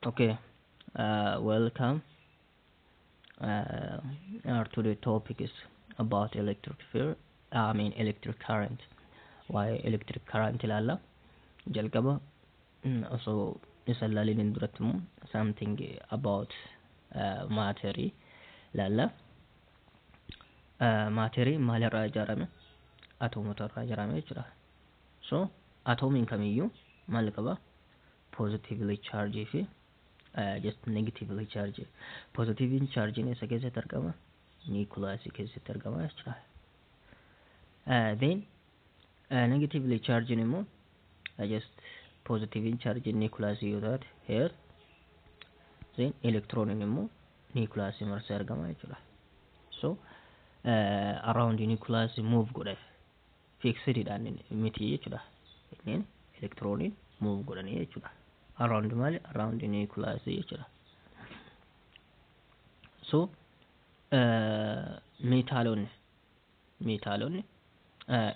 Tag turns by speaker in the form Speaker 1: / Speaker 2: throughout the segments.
Speaker 1: Okay, welcome. Our today topic is about electric field. Electric current. Why electric current ilalla? Jalqaba osoo isa laalin durattimu something about matter ilalla. Matter maalirraa ijaarame? Atoomotarraa ijaarame jechuudha. So atoomiin kamiyyuu maal qaba? Positively charged fi just negatively charged. Positive charge isa keessatti argama. Nucleus keessatti argama jechuudha. Then negatively charged immoo just positive charge nucleus yoo taate here. Then electron immoo nucleus marsee argama jechuudha. So around nucleus move godha. Fixed dhaan miti jechuudha. Then electron move godhani jechuudha. Around the nucleus jechuudha. So metaalonni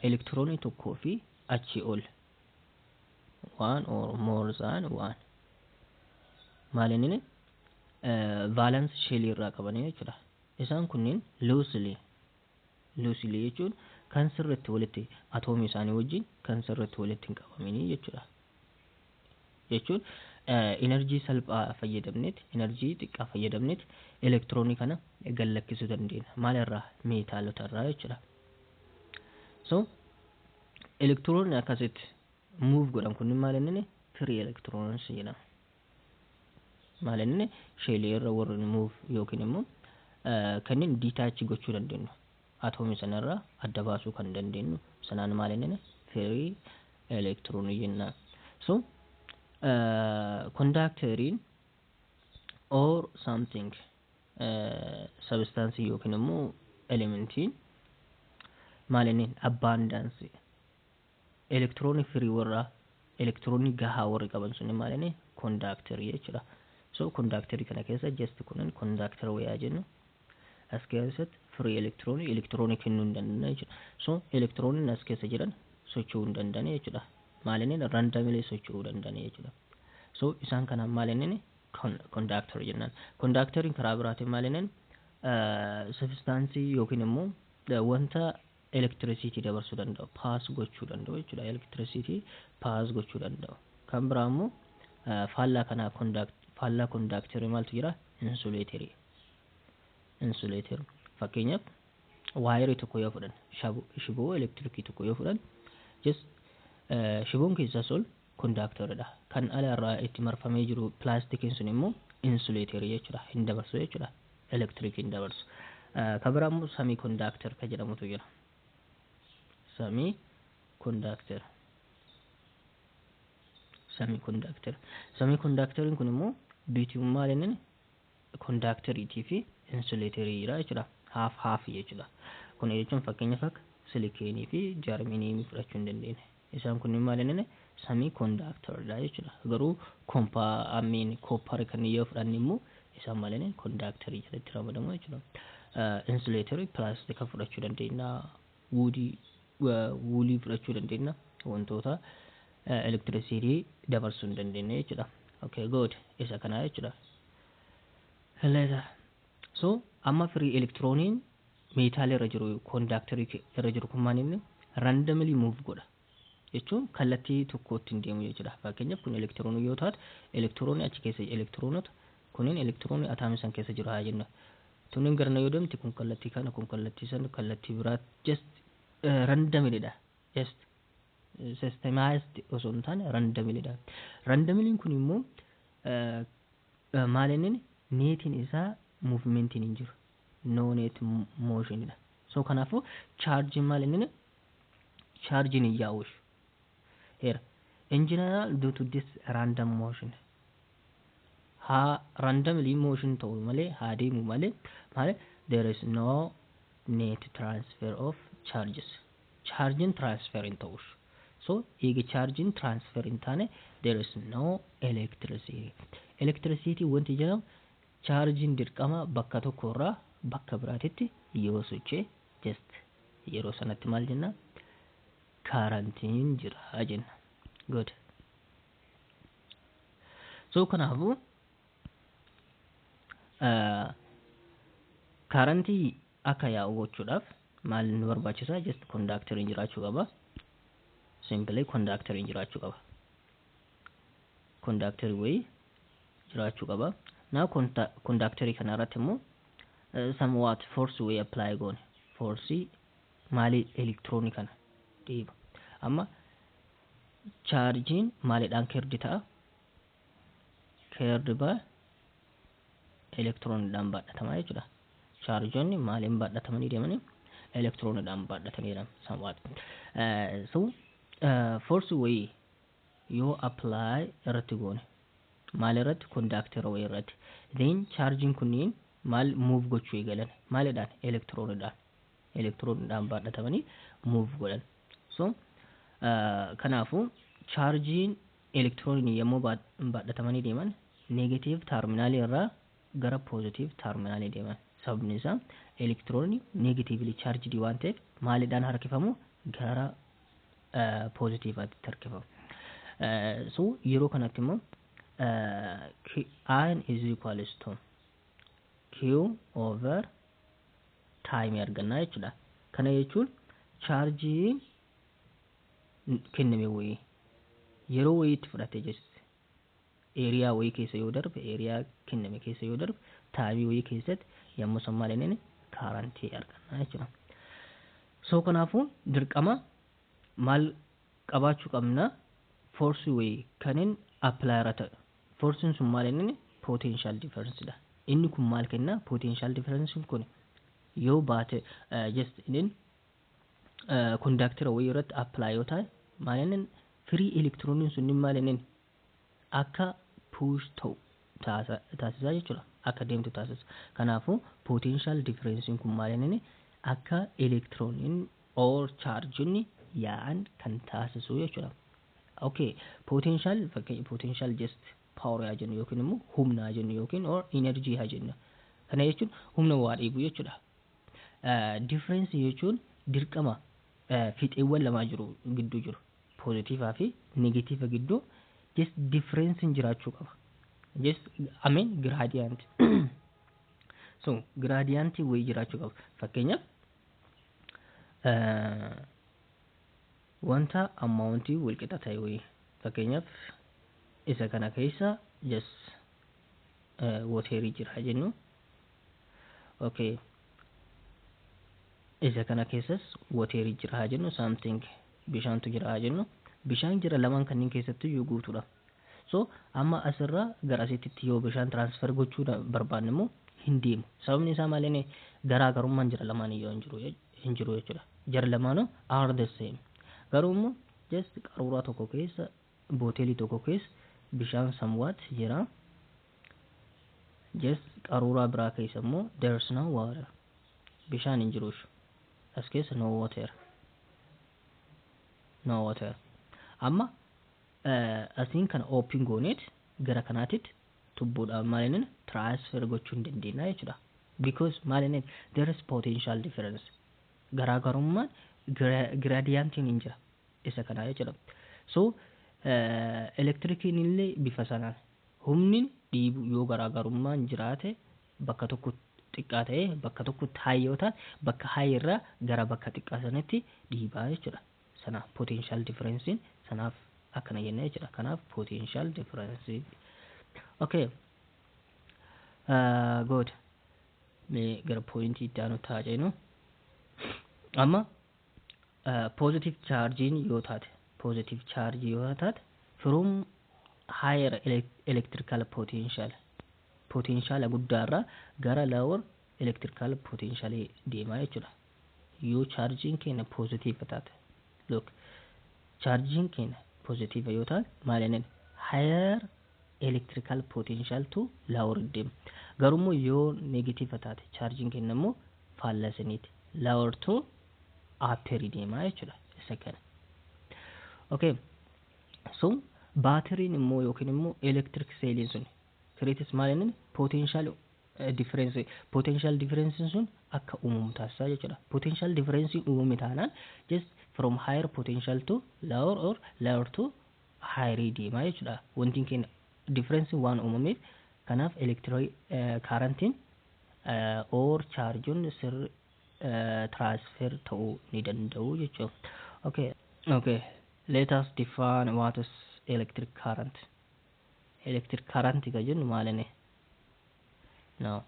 Speaker 1: electron tokkoo fi achi ol one or more than one maalinni valence shell irraa qabanii jechuudha. Isaan kunniin loosely jechuun kan sirriitti walitti atoomii isaanii wajjin kan sirriitti walitti hin qabamanii jechuudha. Jechuun energy salphaa fayyadamneet energy xiqqaa fayyadamneet elektiroonii kana gallakkisuu dandeenya. Maalirraa? Meetaalotarraa jechuudha. So elektiroonni akkasitti move godhan kunniin maal inni free electrons jedhama. Maal inni shell irra warri move yookiin immoo kanneen detach gochuu dandeenyu. Atoomii sanarraa adda baasuu kan dandeenyu sanaan maal inni free electron jenna. So conductoring or something substance yookiin immoo elementiin maal inni abundance electron free warra electron gahaa warri qaban sun maal inni conductor jechuudha. So conductor kana keessa just kunin conductor wayaa jennu as keessatti free electron kennuu hin dandeenye jechuudha. So electron as keessa jiran socho'uu hin dandeenye jechuudha. Maal inni randomly socho'uu dandeenye jechuudha. So isaan kana maal inni conductor jennaan. Conductoring karaa biraatiin maal inni substance yookiin immoo wanta electricity dabarsuu danda'u pass gochuu danda'u jechuudha. Electricity pass gochuu danda'u. Kan biraa immoo faallaa conductor maaltu jira? Insulator. Fakkeenyaaf waayirii tokko yoo fudhan shiboo elektirikii tokko yoo fudhan just shiboon keessaas ol conductorudha. Kan alaarraa itti marfamee jiru pilaastikiin sun immoo insulator jechuudha. Hin dabarsu jechuudha. Elektirikii hin dabarsu. Kan biraa immoo semiconductor kan jedhamutu jira. Semiconductoring kun immoo between maal inni conductoriitii fi insulatoriidha jechuudha. Half jechuudha. Kun jechuun fakkeenyaaf akka silikeenii fi jarminiimii fudhachuu hin dandeenya. Isaan kunniin maal inni semiconductor'dha jechuudha. Garuu copper kan yoo fudhanne immoo isaan maal inni conductorii jalatti ramadamu jechuudha. Insulator pilaastika fudhachuu dandeenya. Woolii fudhachuu dandeenya. Wantoota electricity dabarsuu hin dandeenye jechuudha. Okay, good. Isa kana jechuudha. Later. So amma free electroniin meetaal irra jiru conductorii irra jiru kun maal inni randomly move godha. Jechuun kallattii tokkotti hin deemu jechuudha. Fakkeenyaaf kun elektiroonii yoo taate elektiroonii achi keessa elektiroonota kunniin elektiroonii ataamii san keessa jiru haa jenna. Tuniin garna yoo deemte kun kallattii kana kun kallattii san kallattii biraa just randomlyidha. Just systemized osoo hin taane randomlyidha. Randomlyin kun immoo maal inni neetiin isaa movementiin hin jiru. No net motionidha. So kanaafuu charge maal inni charging hin yaa'u. Here in general due to this random motion randomly motion ta'u malee haa deemu malee there is no net transfer of charges. Charging transfer in ta'u. So eega charging transfer in taane there is no electricity. Electricity wanti jedhamu charging dirqama bakka tokkorraa bakka biraatitti yoo sochee just yeroo sanatti maal jenna karantiin jira jenna. Good. So kanaafuu karantii akka yaa'u gochuudhaaf maal nu barbaachisa? Just conductoriin jiraachuu qaba. Simply conductoriin jiraachuu qaba. Conductorii wayii jiraachuu qaba. Now conductorii kana irratti immoo somewhat force wayii apply goone. Force maali elektiroonii kana dhiiba. Amma chargiin maaliidhaan keerdi ta'a? Keerdi by elektirooniidhaan baadhatamaa jechuudha. Chargeonni maaliin baadhatamanii deemanii? Elektirooniidhaan baadhatanii deeman somewhat. So force wayii yoo apply irratti goone maal irratti? Conductor wayii irratti. Then charging kunniin maal move gochuu eegalan? Maaliidhaan? Elektirooniidhaan baadhatamanii move godhan. So kanaafuu chargiin elektiroonii yommuu baadhatamanii deeman negative terminaalii irraa gara positive terminaalii deeman. Sababni isaa elektiroonii negatively charged waan ta'eef maaliidhaan harkifamu? Gara positivaatti harkifamu. So yeroo kanatti immoo I is equals to Q over time argannaa jechuudha. Kana jechuun chargiin kenname wayii yeroo wayiitti fudhatee jirti. Eeriyaa wayii keessa yoo darbe, eeriyaa kenname keessa yoo darbe, taayimii wayii keessatti yommuu san maal inni kaarantii argannaa jechuudha. So kanaafuu dirqama maal qabaachuu qabna? Force wayii kanin apply irra ta'u. Forcein sun maal inni? Potential difference dha. Inni kun maal kenna? Potential difference kun yoo baate just in conductor wayii irratti apply yoo ta'e maal inni free electronin sun maal inni akka push ta'u taasisaa jechuudha. Akka deemtu taasisa. Kanaafuu potential difference kun maal inni akka electronin or chargeonni yaa'an kan taasisu jechuudha. Okay, potential just power yaa jennu yookiin immoo humna yaa jennu yookiin or energy yaa jennu. Kana jechuun humna waa dhiibu jechuudha. Difference jechuun dirqama fixeewwan lamaa gidduu jiru. Positive fi negative gidduu just difference jiraachuu qaba. Just gradient. So gradient wayii jiraachuu qaba. Fakkeenyaaf wanta amountii walqixa ta'e wayii. Fakkeenyaaf isa kana keessa just waterii jira jennu. Okay. Isa kana keessas waterii jira jennu, something bishaantu jira jennu. Bishaan jira lamaan kanneen keessatti yoo guutuudha. So amma asirraa gara asitti yoo bishaan transfer gochuu barbaanne immoo hin deemu. Sababni isaa maal inni garaagarummaan jira lamaan iyyuu hin jiru jechuudha. Jara lamaanuu are the same. Garuu immoo just qaruuraa tokko keessa, booteelii tokko keessa bishaan somewhat jira. Just qaruuraa biraa keessa immoo there's no water. Bishaan hin jiruush. As keessa no water. No water. Amma asiin kana open gooneet gara kanaatitti tubbuudhaan maal inni transfer gochuu hin dandeenya jechuudha. Because maal inni there is potential difference. Garaagarummaan gradientiin hin jira. Isa kana jechuudha. So elektrikiin illee bifa sanaan humni dhiibu yoo garaagarummaan jiraate bakka tokko xiqqaa ta'e bakka tokko high yoo ta'e bakka high irraa gara bakka xiqqaa sanatti dhiibaa jechuudha. Sanaaf potential difference sanaaf akkana jennee jechuudha. Kanaaf potential difference. Okay. Good. Mee gara pointii itti aanu ta'a jennu. Amma positive charging yoo taate from higher electrical potential guddaarraa gara lower electrical potential deemaa jechuudha. Yoo charging keenya positive taate, look, charging keenya positive yoo taate maal inni higher electrical potential to lower deema. Garuu yoo negative taate charging keenya immoo faallasaniiti lower to upper deemaa jechuudha. Isa kana. Okay. So batteriin immoo yookiin immoo electric cell sun creates maal inni potential difference sun akka uumamu taasisaa jechuudha. Potential difference uumame taanaan just from higher potential to lower or lower to higher deemaa jechuudha. Wanti keenya difference waan uumameef kanaaf karantiin or charge'n sir transfer ta'uu ni danda'u jechuudha. Okay. Okay. Let us define what is electric current. Electric current ka jennu maalini? Now,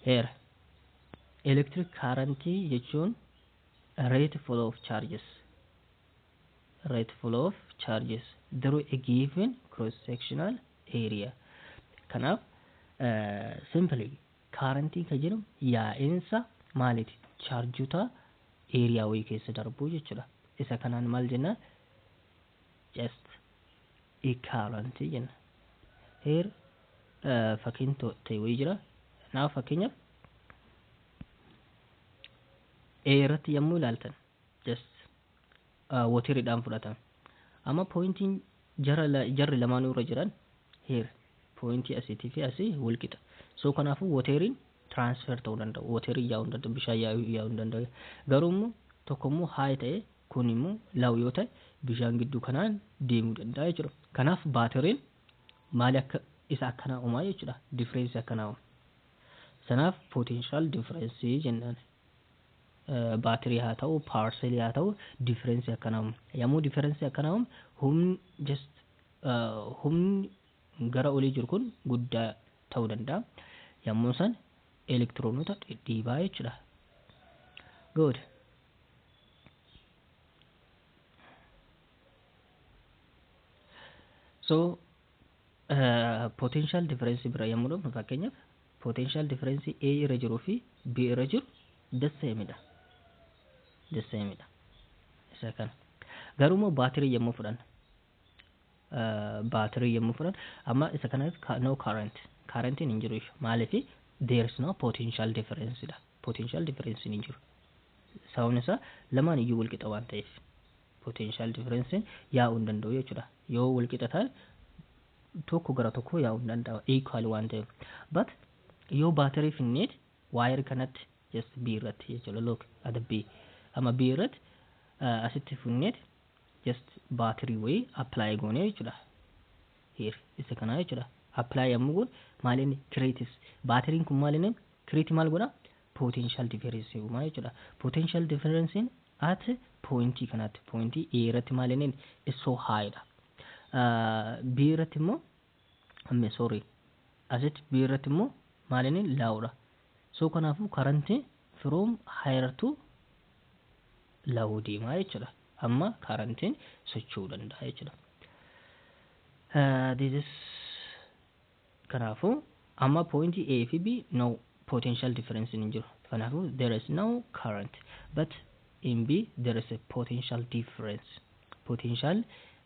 Speaker 1: here electric current jechuun rate flow of charges. Rate flow of charges through a given cross-sectional area. Kanaaf simply current ka jennu yaa'insa maaliti? Charjota area wayii keessa darbu jechuudha. Isa kanaan maal jenna? Just a current jenna. Here fakkiin ta'e wayii jira. Naaf fakkeenyaaf irratti yommuu ilaaltan just wooteriidhaan fudhatan. Amma pointiin jarri lamaanuu irra jiran here pointii asiitii fi asii walqixa. So kanaafuu wooteriin transfer ta'uu danda'u. Wooterii yaa'uu hin danda'u. Bishaan yaa'uu hin danda'u. Garuu immoo tokko immoo high ta'e kun immoo low yoo ta'e bishaan gidduu kanaan deemuu danda'a jechuudha. Kanaaf baateriin maali akka isa akkanaa uumaa jechuudha. Difference akkanaa uuma. Sanaaf potential difference jennaan. Baaterii haa ta'u parcel haa ta'u difference akkanaa uuma. Yommuu difference akkanaa uumu humni gara olii jiru kun guddaa ta'uu danda'a. Yommuu san elektiroonota dhidhiibaa jechuudha. Good. So potential difference bira yommuu dhufnu fakkeenyaaf potential difference A irra jiruu fi B irra jiru the same dha. Isa kana. Garuu immoo baaterii yommuu fudhan amma isa kanaaf no current. Currentiin hin jiru maaliif there is no potential difference dha. Potential difference hin jiru. Sababni isaa lamaan iyyuu walqixa waan ta'eef potential difference yaa'uu hin danda'u jechuudha. Yoo walqixa ta'e tokko gara tokko yaa'uu hin danda'u equal waan ta'eef. But yoo baaterii finneet wire kanatti just B irratti jechuudha. Look at the B. Amma B irratti asitti finneet just baaterii wayii apply goone jechuudha. Here isa kana jechuudha. Apply yommuu goone maalinni creates baateriin kun maalinni create maal godha? Potential difference uumaa jechuudha. Potential difference at pointii kanatti pointii A irratti maalinni is so high dha. B irratti immoo asitti B irratti immoo maalinni low dha. So kanaafuu current from higher to low deemaa jechuudha. Amma currentiin socho'uu danda'a jechuudha. This is kanaafuu amma pointii A fi B no potential difference hin jiru. Kanaafuu there is no current, but in B there is a potential difference. Potential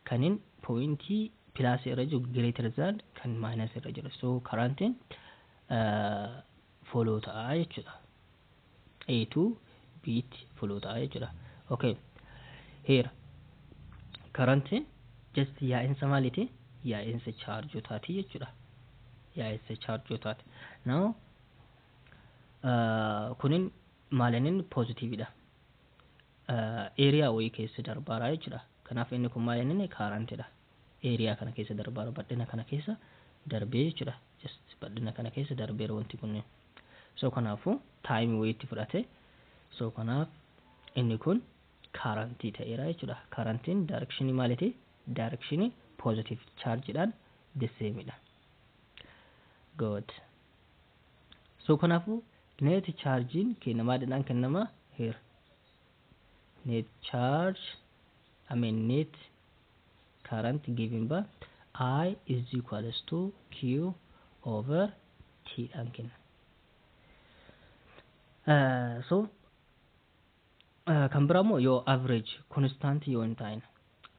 Speaker 1: kanin pointii plus irra jiru greater than kan minus irra jiru. So currentiin follow ta'a jechuudha. A to B follow ta'a jechuudha. Okay. Here currentiin just yaa'insa maaliiti? Yaa'insa chargeotaati jechuudha. Yaa'insa chargeotaati. Now kunin maalinin positive dha. Area wayii keessa darbaara jechuudha. Kanaaf inni kun maalinin current dha. Area kana keessa darbaara badhina kana keessa darbee jechuudha. Just badhina kana keessa darbeera wanti kunneen. So kanaafuu time wayiitti fudhate. So kanaaf inni kun current ta'eera jechuudha. Currentiin direction maaliti? Direction positive charge dhaan the same dha. Good. So kanaafuu net chargein kennamaadhaan kennama here. Net charge net current given by I is equals to Q over T dhaan kenna. So kan biraa immoo yoo average constant yoo hin taane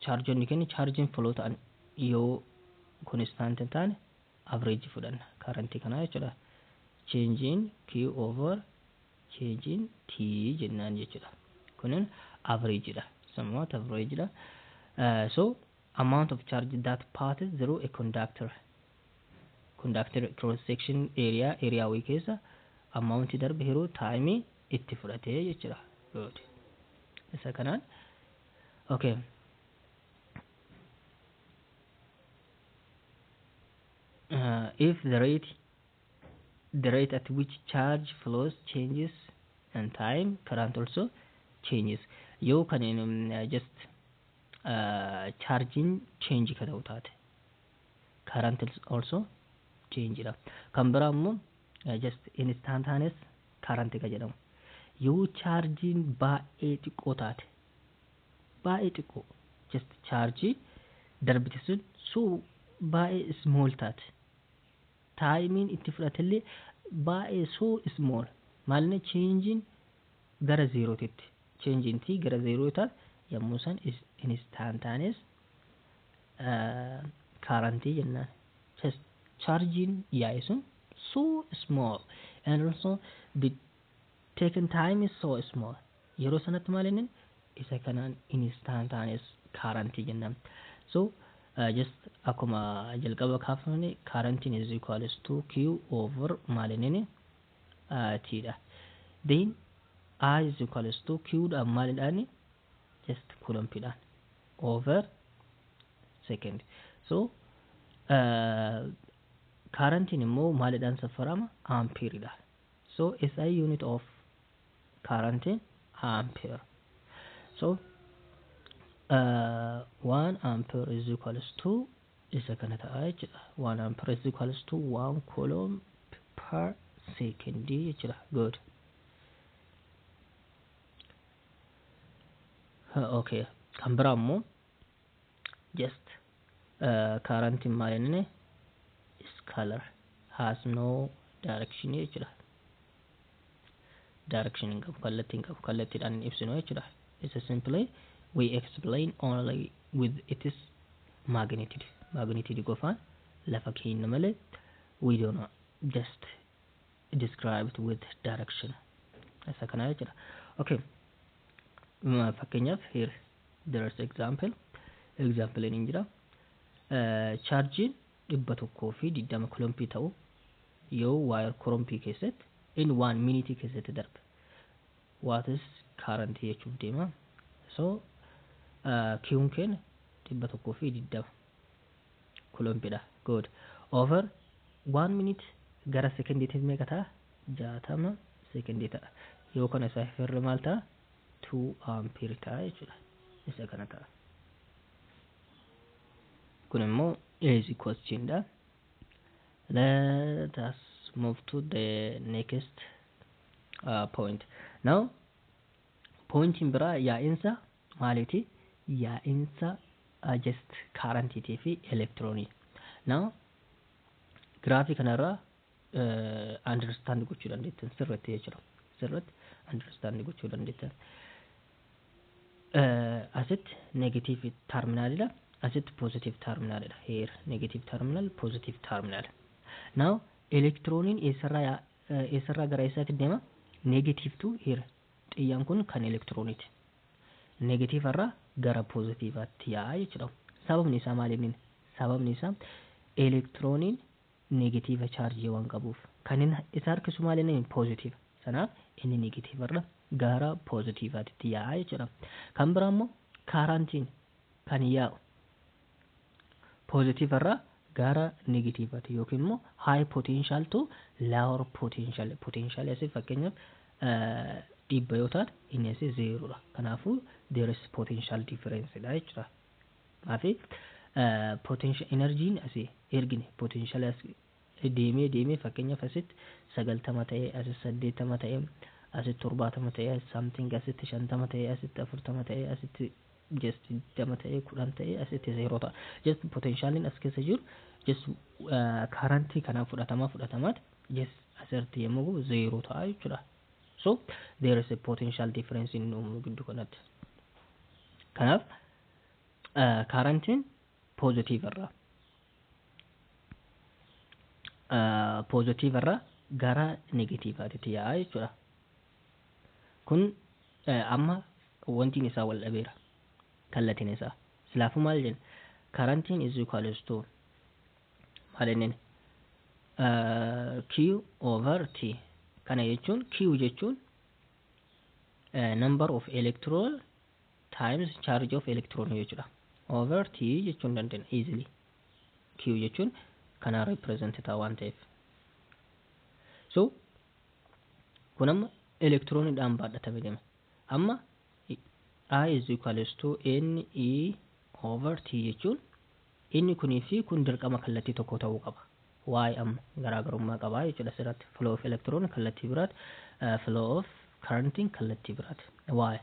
Speaker 1: chargeonni kenni charging flow ta'an yoo constant hin taane average fudhanna currentii kana jechuudha. Changing Q over changing T jennaan jechuudha. Kunin average dha. Somewhat average dha. So amount of charge that passes through a conductor cross section area wayii keessa amount darbe yeroo time itti fudhatee jechuudha. Good. Isa kanaan okay. if the rate at which charge flows changes and time, current also changes. Yoo kan just charging change ka ta'u taate current also change dha. Kan biraa immoo just instantaneous current ka jedhamu yoo charging baay'ee xiqqoo taate baay'ee xiqqoo just charge darbite sun so baay'ee small taate timing itti fudhatellee baay'ee so small maalna changing gara zeerootitti changing ti gara zeeroo taate yommuu san instantaneous current jennaan. Just charging sun so small and also the taken time is so small. Yeroo sanatti maalinin isa kanaan instantaneous current jennaan. So just akkuma jalqaba kaafamne current is equals to Q over maalinin T dha. Then I is equals to Q dha maalidhaan just coulomb dhaan over second. So current immoo maalidhaan safarama ampere dha. So SI unit of current ampere. So 1 ampere is equals to isa kana ta'a jechuudha. 1 ampere is equals to 1 coulomb per second jechuudha. Good. Okay. Kan biraa immoo just current maalinni scalar has no direction jechuudha. Direction hin qabu kallattiidhaan ibsinu jechuudha. It's simply we explain only with its magnitude qofaan lafa keenya malee we do not just describe it with direction. Isa kana jechuudha. Okay. Fakkeenyaaf here there is example hin jira. Charging 120 coulomb ta'u yoo wire coulomb keessatti in 1 minute keessatti darbe what is current jechuuf deema. So Q'n keenya 120 coulomb dha. Good. Over 1 minute gara secondiitti meeqa ta'a? 60 secondii ta'a. Yoo kana isaa hirri maal ta'a? 2 ampere ta'a jechuudha. Isa kana ta'a. Kun immoo easy question dha. Let us move to the next point. Now point in biraa yaa'insa maaliiti? Yaa'insa just current fi electronic. Now graafii kanarraa understand gochuu dandeettan sirriitti jechuudha. Sirriitti understand gochuu dandeettan. Asitti negative terminalidha. Asitti positive terminalidha. Here negative terminal, positive terminal. Now electronin eessarraa gara eessaatti deema? Negative to here. Xiyyaan kun kan electroniti. Negative irraa gara positiveatti yaa'a jechuudha. Sababni isaa maaliin? Sababni isaa electronin negative charge waan qabuuf. Kan isa harkisu maaliin? Positive. Sanaaf inni negative irraa gara positiveatti yaa'a jechuudha. Kan biraa immoo currentiin kan yaa'u positive irraa gara negativeatti yookiin immoo high potential to lower potential. Potential asii fakkeenyaaf dhibba yoo taate inni asii 0 dha. Kanaafuu there is potential difference dha jechuudha. Maafi potential energy asii ergine potential asii deemee fakkeenyaaf asitti 90 ta'ee asitti 80 ta'ee asitti 70 ta'ee something asitti 50 ta'ee asitti 40 ta'ee asitti just 20 ta'ee 10 ta'ee asitti 0 ta'a. Just potentialin as keessa jiru just current kana fudhatamaa just asirratti yommuu 0 ta'a jechuudha. So there is a potential difference in giddu kanatti. Kanaaf currentin positive irraa gara negativeatti yaa'a jechuudha. Kun amma wantiin isaa wal dhabeera. Kallattiin isaa. Silaafuu maal jenna? Currentin is equals to maal jenneen? Q over T. Kana jechuun Q jechuun number of electron times charge of electron jechuudha. Over T jechuun dandeenya easily. Q jechuun kana represent ta waan ta'eef. So kun amma elektirooniidhaan baadhatame deema. Amma I is equals to NE over T jechuun inni kunii fi kun dirqama kallattii tokko ta'uu qaba. Why amma garaagarummaa qaba jechuudha asirratti. Flow of electron kallattii biraati, flow of current kallattii biraati. Why?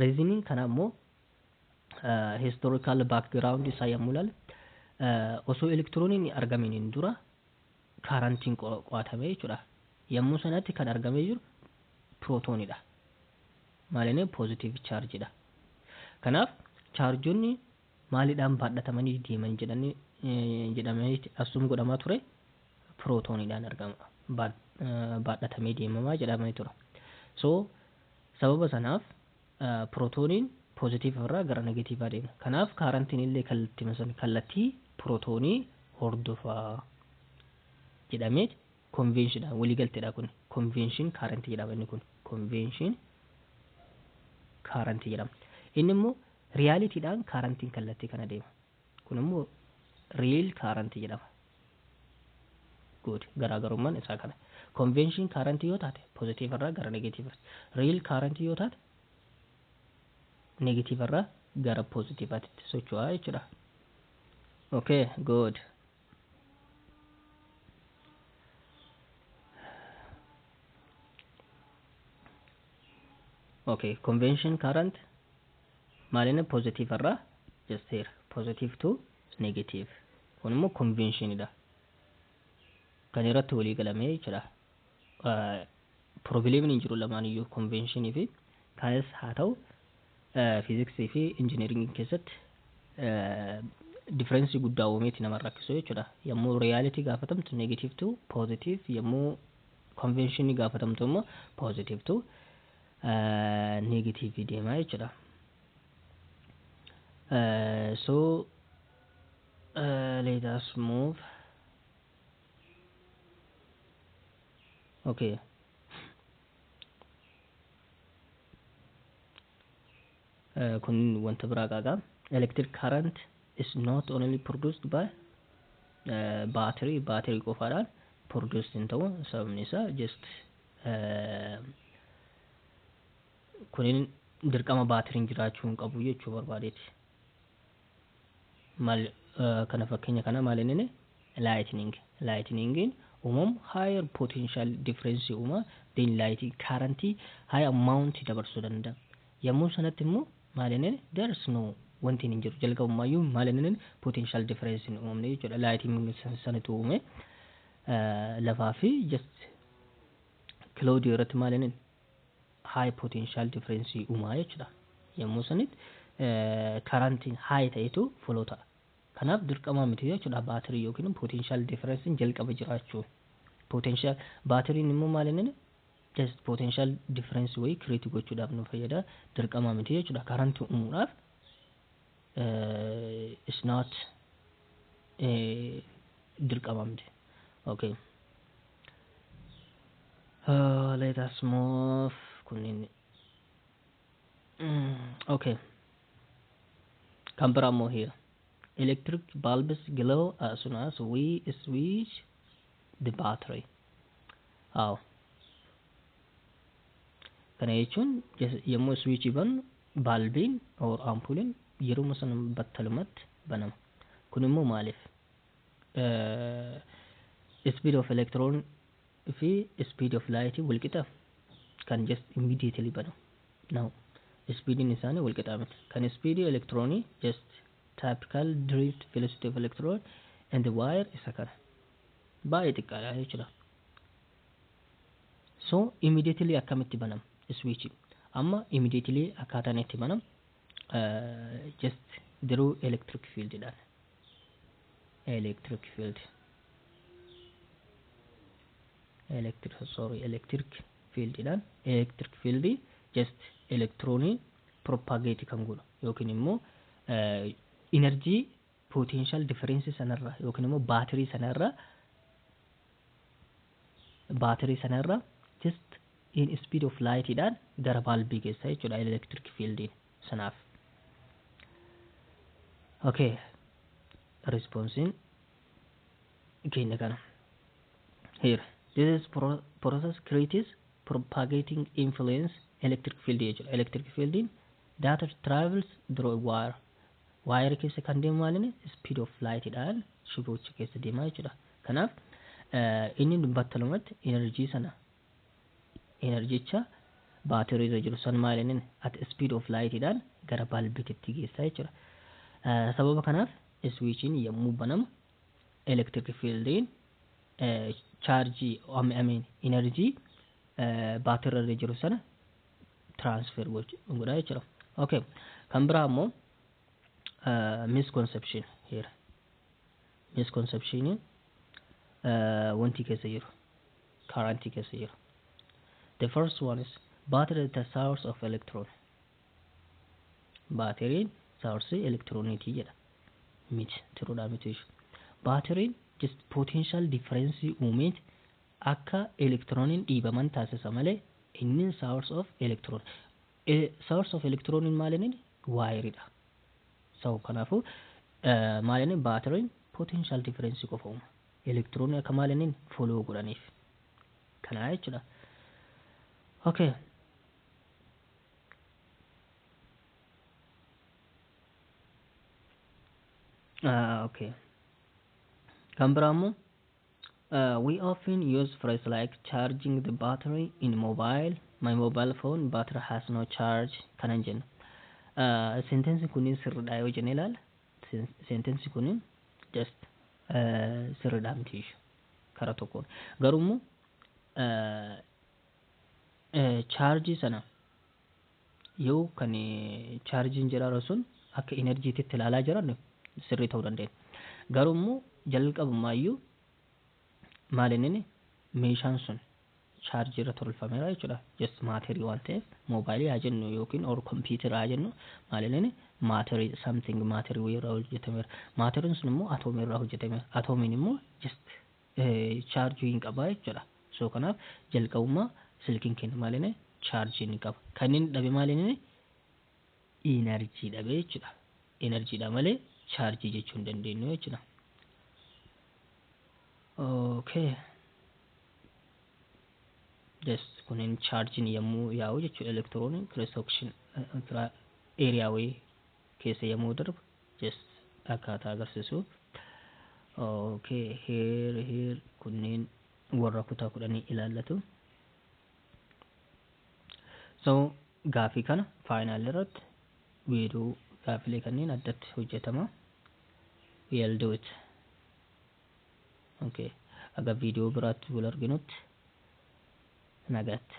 Speaker 1: Reasoning kana ammoo historical background isaa yommuu ilaalle osoo elektirooniin argaminiin dura karantiin qo'atame jechuudha. Yommuu sanatti kan argamee jiru prootoonidha. Maalinni positive chargeidha. Kanaaf chargeonni maaliidhaan baadhatamanii deeman jedhamee assuum godhamaa ture prootoonidhaan argama. Baadhatamee deemamaa jedhamee ture. So sababa sanaaf prootooniin positive irraa gara negative adeema. Kanaaf karantiin illee kallattii prootoonii hordofaa jedhamee convention waliigalteedha kun. Convention current jedhama inni kun. Convention current jedhama. Inni immoo realityidhaan karantiin kallattii kana deema. Kun immoo real current jedhama. Good. Garaagarummaan isaa kana. Convention current yoo taate positive irraa gara negative. Real current yoo taate negative irraa gara positive atti socho'aa jechuudha. Okay, good. Okay, convention current maalinni positive irraa just here positive to negative. Kun immoo convention idha. Kan irratti walii galamee jechuudha. Problem hin jiru lamaan iyyuu convention fi kanis haa ta'u physics fi engineering keessatti difference guddaa uumeeti nama rakkisu jechuudha. Yommuu reality gaafatamtu negative to positive, yommuu convention gaafatamtu immoo positive to negative deemaa jechuudha. So let us move. Okay. Kun wanta biraa qaaqa. Electric current is not only produced by battery qofaadhaan produced hin ta'u. Sababni isaa just kunin dirqama baatiriin jiraachuu hin qabu jechuu barbaadeeti. Maal kana fakkeenya kana maal inni lightning higher potential difference then lighting current high amount dabarsuu danda'a. Yommuu sanatti immoo maal inni there is no wanti hin jiru jalqabumaayyuu maal inni potential difference hin uumne jechuudha. Lighting sanatti uume lafaa fi just cloud irratti maal inni high potential difference uumaa jechuudha. Yommuu sanitti karantiin high ta'etu follow ta'a. Kanaaf dirqama miti jechuudha baatirii yookiin potential difference jalqaba jiraachuu. Potential baatiriin immoo maal inni just potential difference way create gochuudhaaf nu fayyada. Dirqama miti jechuudha karantii uumuudhaaf is not dirqama miti. Okay. Let us move. Okay. Comparable here. Electric bulbs glow as soon as we switch the battery. How? Kana jechuun yommuu switch ban balbiin or ampuliin yeroo san battalumatti banama. Kun immoo maaliif? Speed of electron fi speed of light wal qixa kan just immediately banamu. Now speed in isaanii wal qixa miti. Kan speed electroni just typical drift velocity of electron and the wire isa kana baay'ee xiqqaadha jechuudha. So immediately akkamitti banama switch amma immediately akkaataan itti banam just through electric field dhaan electric field just electroni propagate kan godhu yookiin immoo energy potential difference sanarra yookiin immoo battery sanarra just in speed of light dhaan gara balbii keessa jechuudha electric field sanaaf. Okay, response keenya kana. Here, this is process creates propagating influence electric field jechuudha. Electric fieldiin data travels through a wire. Wire keessa kan deemu maalini speed of light dhaan shiboocha keessa deemaa jechuudha. Kanaaf inni battalumatti energy sana enerjicha baatirii irra jiru san maalini at speed of light dhaan gara balbititti geessaa jechuudha. Sababa kanaaf switchiin yommuu banamu electric fieldiin charge energy baatirii irra jiru sana transfer godha jechuudha. Okay, kan biraa immoo misconception here. Misconception wanti keessa jiru current keessa jiru. The first one is battery is the source of electron. Battery source electronity jedha. Miti tiruudha miti. Battery just potential difference uumeet akka electronin dhiibaman taasisa malee inni source of electron. Source of electronin maalini wire dha. So kanaafu maalini battery potential difference qofa uuma. Electron akka maalini follow godhaniif. Kana jechuudha. Okay. Okay. Kambramu, we often use phrase like charging the battery in mobile. My mobile phone battery has no charge. Kanan jenna. Sentence kunin sirriidha yoo jenne ilaala. Sentence kunin just sirriidha miti karaa tokkoon. Garuu charge sana yoo kan charging jedhamu sun akka enerjiitti ilaalaa jiran sirrii ta'uu dandeenya. Garuu jalqabumaayyuu maalinni meeshaan sun charge irra tolfameera jechuudha. Just maateri waan ta'eef moobaayilii haa jennu yookiin or computer haa jennu maalinni maateri something maateri irraa hojjetameera. Maateriin sun immoo atoomii irraa hojjetameera. Atoomiin immoo just charge hin qaba jechuudha. So kanaaf jalqabumaa silkiin keenya maalinni charge hin qaba. Kan inni dhabe maalinni energy dhabe jechuudha. Energy dha malee charge jechuu hin dandeenyu jechuudha. Okay. Just kunin charging yommuu yaa'u jechuudha electroniin cross section area way keessa yommuu darbu just akkaataa agarsiisu. Okay, here kunneen warra kutaa 10 ilaallatu. So gaafii kana final irratti weeduu gaafilee kanneen addatti hojjetama. We'll do it. Okay. Aga video biraatti wal arginutti nagaatti.